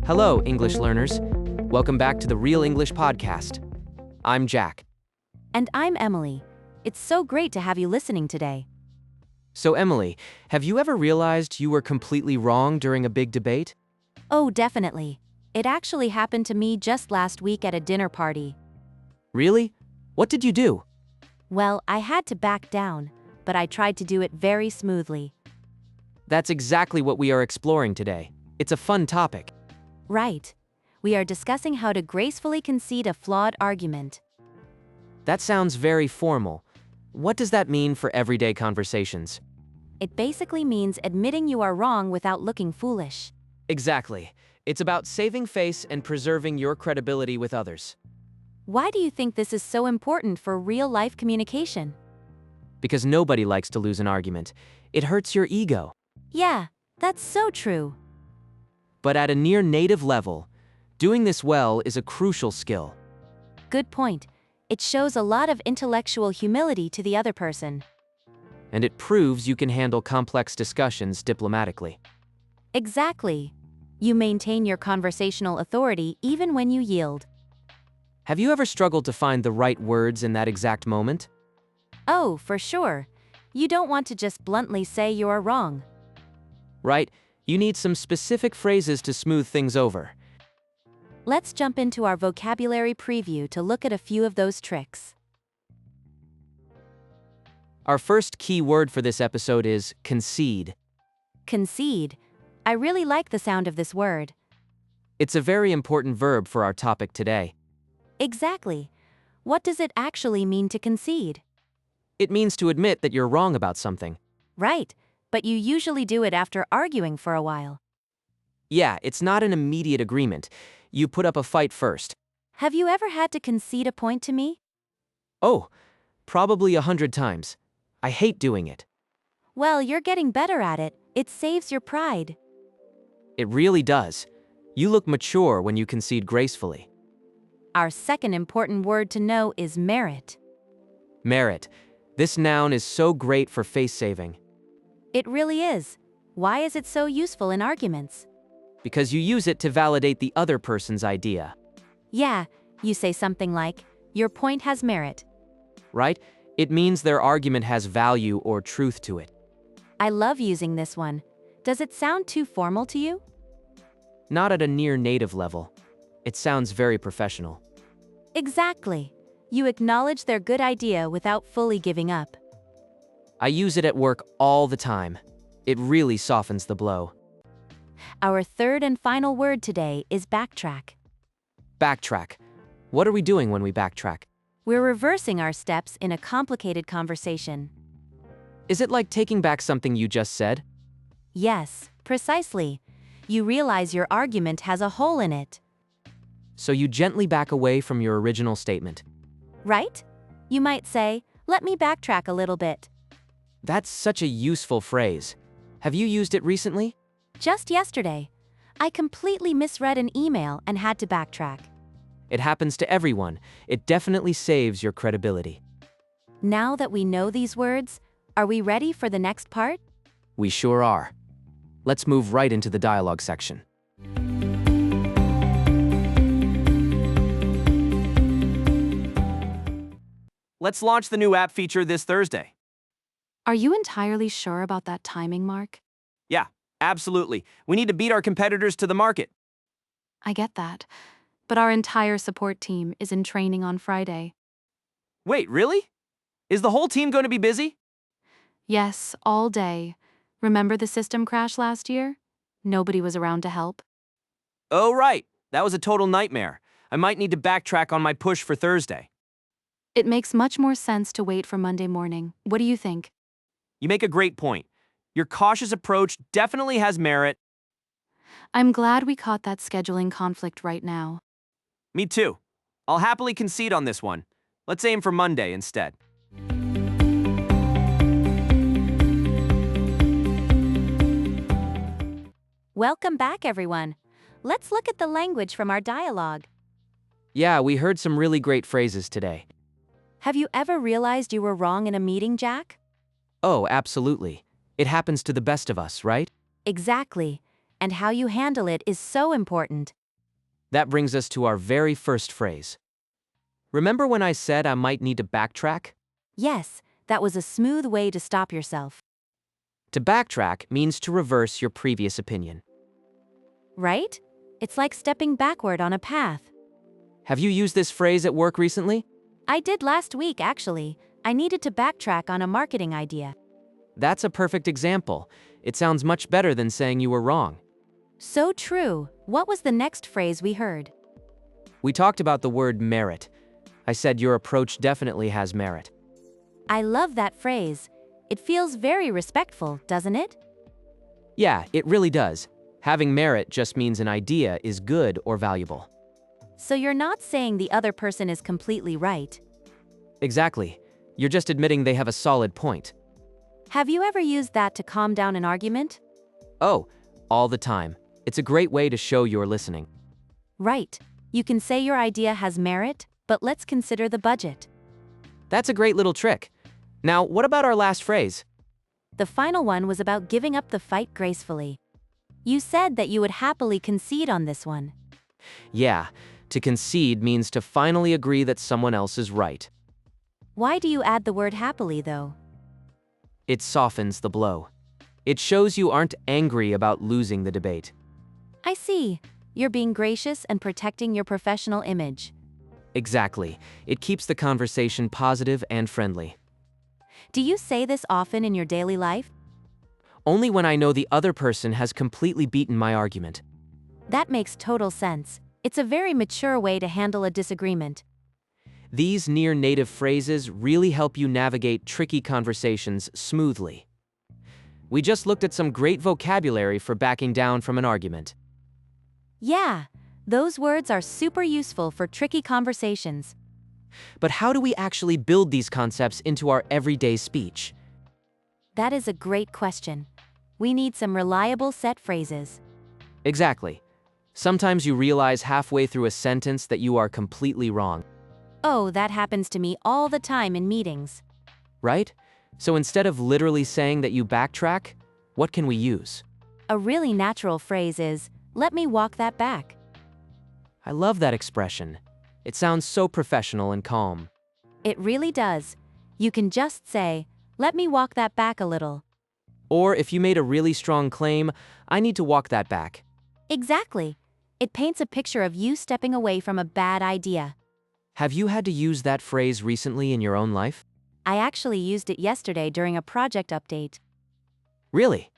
Hello, English learners. Welcome back to the Real English Podcast. I'm Jack. And I'm Emily. It's so great to have you listening today. So, Emily, have you ever realized you were completely wrong during a big debate? Oh, definitely. It actually happened to me just last week at a dinner party. Really? What did you do? Well, I had to back down, but I tried to do it very smoothly. That's exactly what we are exploring today. It's a fun topic. Right. We are discussing how to gracefully concede a flawed argument. That sounds very formal. What does that mean for everyday conversations? It basically means admitting you are wrong without looking foolish. Exactly. It's about saving face and preserving your credibility with others. Why do you think this is so important for real-life communication? Because nobody likes to lose an argument. It hurts your ego. Yeah, that's so true. But at a near native level, doing this well is a crucial skill. Good point. It shows a lot of intellectual humility to the other person. And it proves you can handle complex discussions diplomatically. Exactly. You maintain your conversational authority even when you yield. Have you ever struggled to find the right words in that exact moment? Oh, for sure. You don't want to just bluntly say you are wrong. Right? You need some specific phrases to smooth things over. Let's jump into our vocabulary preview to look at a few of those tricks. Our first key word for this episode is concede. Concede. I really like the sound of this word. It's a very important verb for our topic today. Exactly. What does it actually mean to concede? It means to admit that you're wrong about something. Right, but you usually do it after arguing for a while. Yeah, it's not an immediate agreement. You put up a fight first. Have you ever had to concede a point to me? Oh, probably 100 times. I hate doing it. Well, you're getting better at it. It saves your pride. It really does. You look mature when you concede gracefully. Our second important word to know is merit. Merit. This noun is so great for face saving. It really is. Why is it so useful in arguments? Because you use it to validate the other person's idea. Yeah, you say something like, your point has merit. Right? It means their argument has value or truth to it. I love using this one. Does it sound too formal to you? Not at a near native level. It sounds very professional. Exactly. You acknowledge their good idea without fully giving up. I use it at work all the time. It really softens the blow. Our third and final word today is backtrack. Backtrack. What are we doing when we backtrack? We're reversing our steps in a complicated conversation. Is it like taking back something you just said? Yes, precisely. You realize your argument has a hole in it. So you gently back away from your original statement. Right? You might say, let me backtrack a little bit. That's such a useful phrase. Have you used it recently? Just yesterday, I completely misread an email and had to backtrack. It happens to everyone. It definitely saves your credibility. Now that we know these words, are we ready for the next part? We sure are. Let's move right into the dialogue section. Let's launch the new app feature this Thursday. Are you entirely sure about that timing, Mark? Yeah, absolutely. We need to beat our competitors to the market. I get that. But our entire support team is in training on Friday. Wait, really? Is the whole team going to be busy? Yes, all day. Remember the system crash last year? Nobody was around to help. Oh, right. That was a total nightmare. I might need to backtrack on my push for Thursday. It makes much more sense to wait for Monday morning. What do you think? You make a great point. Your cautious approach definitely has merit. I'm glad we caught that scheduling conflict right now. Me too. I'll happily concede on this one. Let's aim for Monday instead. Welcome back, everyone. Let's look at the language from our dialogue. Yeah, we heard some really great phrases today. Have you ever realized you were wrong in a meeting, Jack? Oh, absolutely. It happens to the best of us, right? Exactly. And how you handle it is so important. That brings us to our very first phrase. Remember when I said I might need to backtrack? Yes, that was a smooth way to stop yourself. To backtrack means to reverse your previous opinion. Right? It's like stepping backward on a path. Have you used this phrase at work recently? I did last week, actually. I needed to backtrack on a marketing idea. That's a perfect example. It sounds much better than saying you were wrong. So true. What was the next phrase we heard? We talked about the word merit. I said your approach definitely has merit. I love that phrase. It feels very respectful, doesn't it? Yeah, it really does. Having merit just means an idea is good or valuable. So you're not saying the other person is completely right. Exactly. You're just admitting they have a solid point. Have you ever used that to calm down an argument? Oh, all the time. It's a great way to show you're listening. Right. You can say your idea has merit, but let's consider the budget. That's a great little trick. Now, what about our last phrase? The final one was about giving up the fight gracefully. You said that you would happily concede on this one. Yeah, to concede means to finally agree that someone else is right. Why do you add the word happily, though? It softens the blow. It shows you aren't angry about losing the debate. I see. You're being gracious and protecting your professional image. Exactly. It keeps the conversation positive and friendly. Do you say this often in your daily life? Only when I know the other person has completely beaten my argument. That makes total sense. It's a very mature way to handle a disagreement. These near-native phrases really help you navigate tricky conversations smoothly. We just looked at some great vocabulary for backing down from an argument. Yeah, those words are super useful for tricky conversations. But how do we actually build these concepts into our everyday speech? That is a great question. We need some reliable set phrases. Exactly. Sometimes you realize halfway through a sentence that you are completely wrong. Oh, that happens to me all the time in meetings. Right? So instead of literally saying that you backtrack, what can we use? A really natural phrase is, "Let me walk that back." I love that expression. It sounds so professional and calm. It really does. You can just say, "Let me walk that back a little." Or if you made a really strong claim, I need to walk that back. Exactly. It paints a picture of you stepping away from a bad idea. Have you had to use that phrase recently in your own life? I actually used it yesterday during a project update. Really?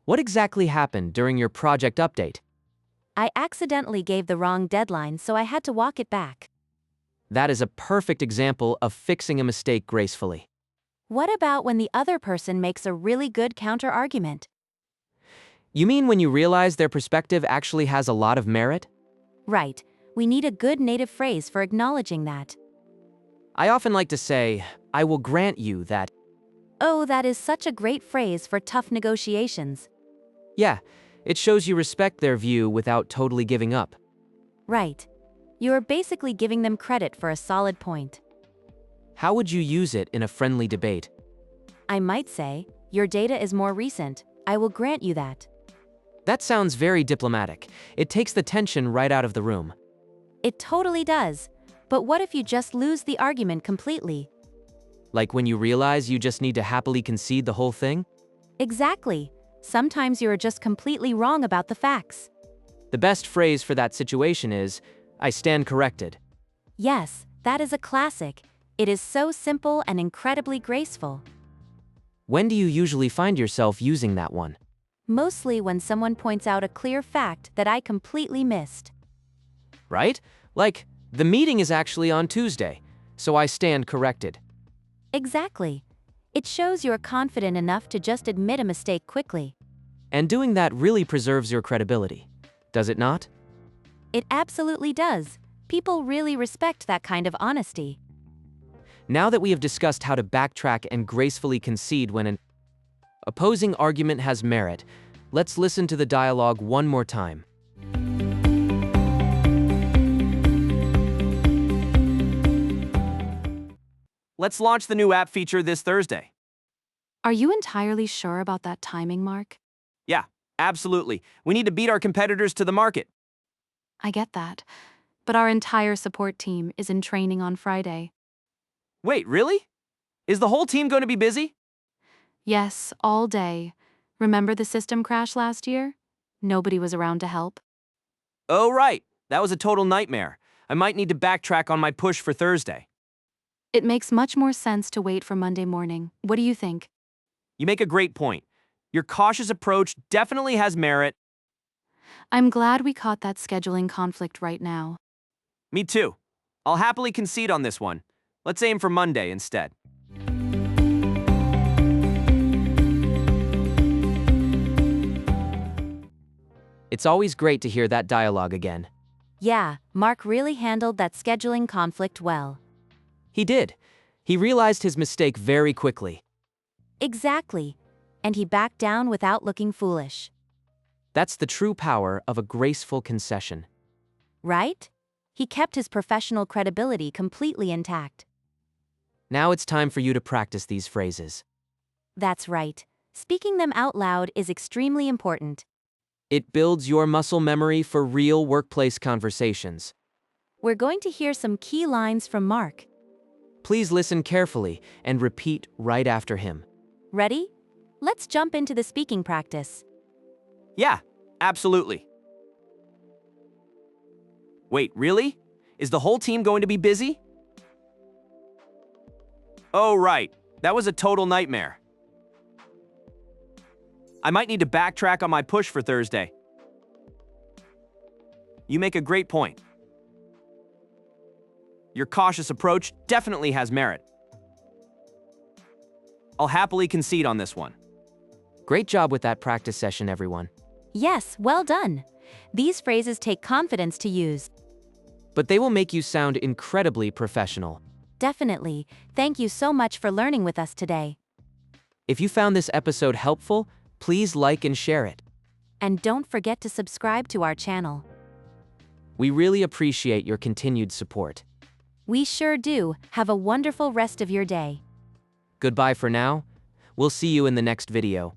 What exactly happened during your project update? I accidentally gave the wrong deadline, so I had to walk it back. That is a perfect example of fixing a mistake gracefully. What about when the other person makes a really good counterargument? You mean when you realize their perspective actually has a lot of merit? Right. We need a good native phrase for acknowledging that. I often like to say, I will grant you that. Oh, that is such a great phrase for tough negotiations. Yeah, it shows you respect their view without totally giving up. Right. You are basically giving them credit for a solid point. How would you use it in a friendly debate? I might say, "Your data is more recent. I will grant you that." That sounds very diplomatic. It takes the tension right out of the room. It totally does. But what if you just lose the argument completely? Like when you realize you just need to happily concede the whole thing? Exactly. Sometimes you are just completely wrong about the facts. The best phrase for that situation is, I stand corrected. Yes, that is a classic. It is so simple and incredibly graceful. When do you usually find yourself using that one? Mostly when someone points out a clear fact that I completely missed. Right? Like, the meeting is actually on Tuesday, so I stand corrected. Exactly. It shows you are confident enough to just admit a mistake quickly. And doing that really preserves your credibility, does it not? It absolutely does. People really respect that kind of honesty. Now that we have discussed how to backtrack and gracefully concede when an opposing argument has merit, let's listen to the dialogue one more time. Let's launch the new app feature this Thursday. Are you entirely sure about that timing, Mark? Yeah, Absolutely. We need to beat our competitors to the market. I get that. But our entire support team is in training on Friday. Wait, really? Is the whole team going to be busy? Yes, all day. Remember the system crash last year? Nobody was around to help. Oh, right. That was a total nightmare. I might need to backtrack on my push for Thursday. It makes much more sense to wait for Monday morning. What do you think? You make a great point. Your cautious approach definitely has merit. I'm glad we caught that scheduling conflict right now. Me too. I'll happily concede on this one. Let's aim for Monday instead. It's always great to hear that dialogue again. Yeah, Mark really handled that scheduling conflict well. He did. He realized his mistake very quickly. Exactly. And he backed down without looking foolish. That's the true power of a graceful concession. Right? He kept his professional credibility completely intact. Now it's time for you to practice these phrases. That's right. Speaking them out loud is extremely important. It builds your muscle memory for real workplace conversations. We're going to hear some key lines from Mark. Please listen carefully and repeat right after him. Ready? Let's jump into the speaking practice. Yeah, absolutely. Wait, really? Is the whole team going to be busy? Oh, right. That was a total nightmare. I might need to backtrack on my push for Thursday. You make a great point. Your cautious approach definitely has merit. I'll happily concede on this one. Great job with that practice session, everyone. Yes, well done. These phrases take confidence to use. But they will make you sound incredibly professional. Definitely. Thank you so much for learning with us today. If you found this episode helpful, please like and share it. And don't forget to subscribe to our channel. We really appreciate your continued support. We sure do. Have a wonderful rest of your day. Goodbye for now. We'll see you in the next video.